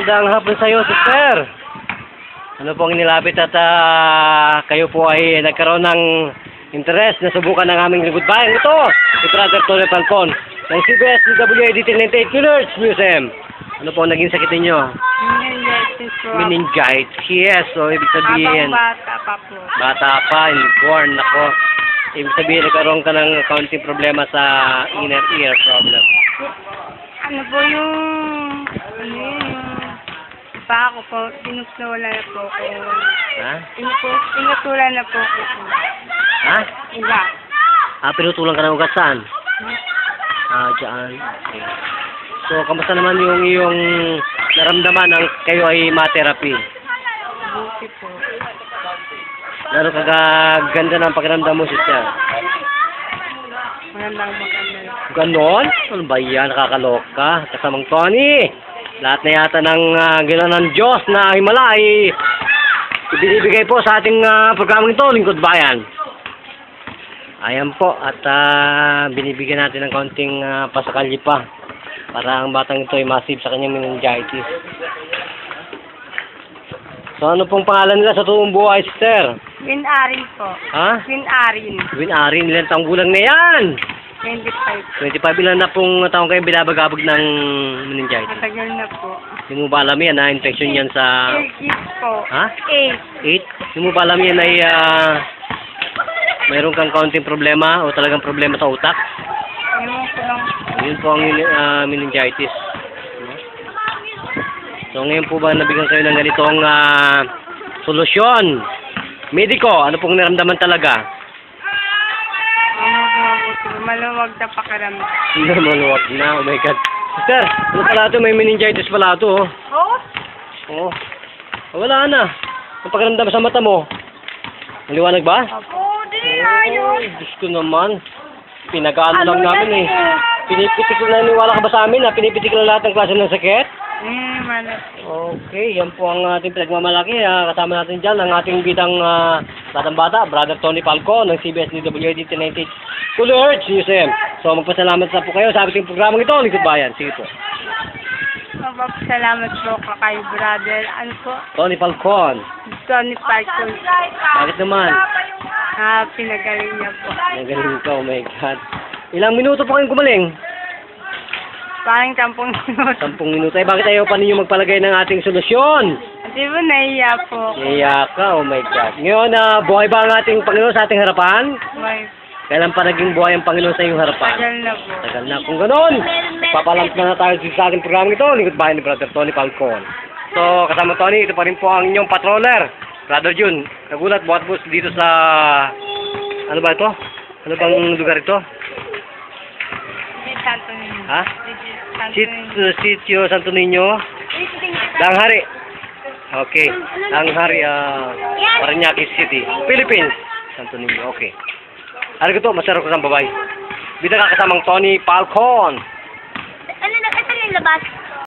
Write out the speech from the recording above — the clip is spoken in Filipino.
Magandang hapon sa iyo, sister. Ano pong inilapit at kayo po ay nagkaroon ng interest na subukan ng aming goodbye. Ito, si Brother Tony Falcon ng CBS DWAD 98 Killers Museum. Ano po naging sakit ninyo? Meningitis. Yes, so ibig sabihin Bata pa po. bata pa, born ako. Ibig sabihin nagkaroon ka ng kaunting problema sa inner ear problem. Ano po yung... Ano yun yung... Pa ako po, tinutula na po ko. Ha? Tinutula na po ko. Ha? Iba. Pinutulang ka ng ugat saan? Dyan. Okay. So, kamusta naman yung iyong naramdaman ng kayo ay ma-therapy? Buti po. Lalo kagaganda ng pakiramdam mo, sister. Magandang maganda. Ganon? Ano ba yan? Nakakaloka. Kasamang Tony. Lahat na yata ng gano'n ng Diyos na himala ay ibinibigay po sa ating programang ito, Lingkod Bayan. Ayan po. At binibigyan natin ng konting pasakalye pa para ang batang ito ay masib sa kanyang meningitis. So, ano pong pangalan nila sa tuong buhay, sister? Win Arin po. Ha? Win Arin. Win Arin, ilan taong gulang na yan? 25. 25, ilan na pong taong kayo bilabag-abag ng meningitis? Matagal na po. Hindi mo ba alam yan, infection yan sa... 8 po. Ha? 8. 8? Hindi mo ba alam yan ay mayroon kang kaunting problema o talagang problema sa utak? Ewan ko lang. Yun po ang meningitis. So ngayon po ba nabigyan kayo ng ganitong solusyon? Mediko, ano pong naramdaman talaga? Maluwag na pakiramdam. Maluwag na, oh my God. Sister, ano pala ito? May meningitis pala ito, oh. Oo? Oo. Wala na. Ang pakiramdam sa mata mo. Maliwanag ba? Opo, di ayos. Diyos ko naman. Pinag-ano lang namin eh. Pinipitik lang, naniwala ka ba sa amin na pinipitik lang lahat ng klase ng sakit? Malaki. Okay, yan po ang ating pinagmamalaki. Kasama natin dyan ang ating bitang batang-bata, Brother Tony Falcon ng CBS DWAD 98 Killers Museum. So magpasalamat sa po kayo sa ating programang ito, Lingkod Bayan. Sige po. Salamat po kay brother. Ano po? Tony Falcon. Tony Falcon. Bakit naman? Pinagaling niya po. Nagaling ka, oh my God. Ilang minuto po kayong gumaling? Parang 10 minuto. 10 minuto. Eh, bakit ayaw pa ninyo magpalagay ng ating solusyon? Di ba nahiya po? Iyak ka, oh my God. Ngayon, buhay ba ang ating Panginoon sa ating harapan? May Kailan pa naging buhay ang Panginoon sa iyong harapan? tagal na po. Tagal na. Kung gano'n, papalamp na tayo sa ating programang ito, Lingkod Bayan ni Brother Tony Falcon. So, kasama Tony, ito pa rin po ang inyong patroller, Brother Jun. Nagulat, buhat bus dito sa... Ano ba ito? Ano bang lugar ito? Santo Niño. Ha? Santo Niño. Sitio Santo Niño. Danghari. Okay. Danghari, Parañaque City, Philippines. Santo Niño, okay. Arigato, masarap ko sa babay. Bida ka kasamang Tony Falcon. Ano na, ito yung labas.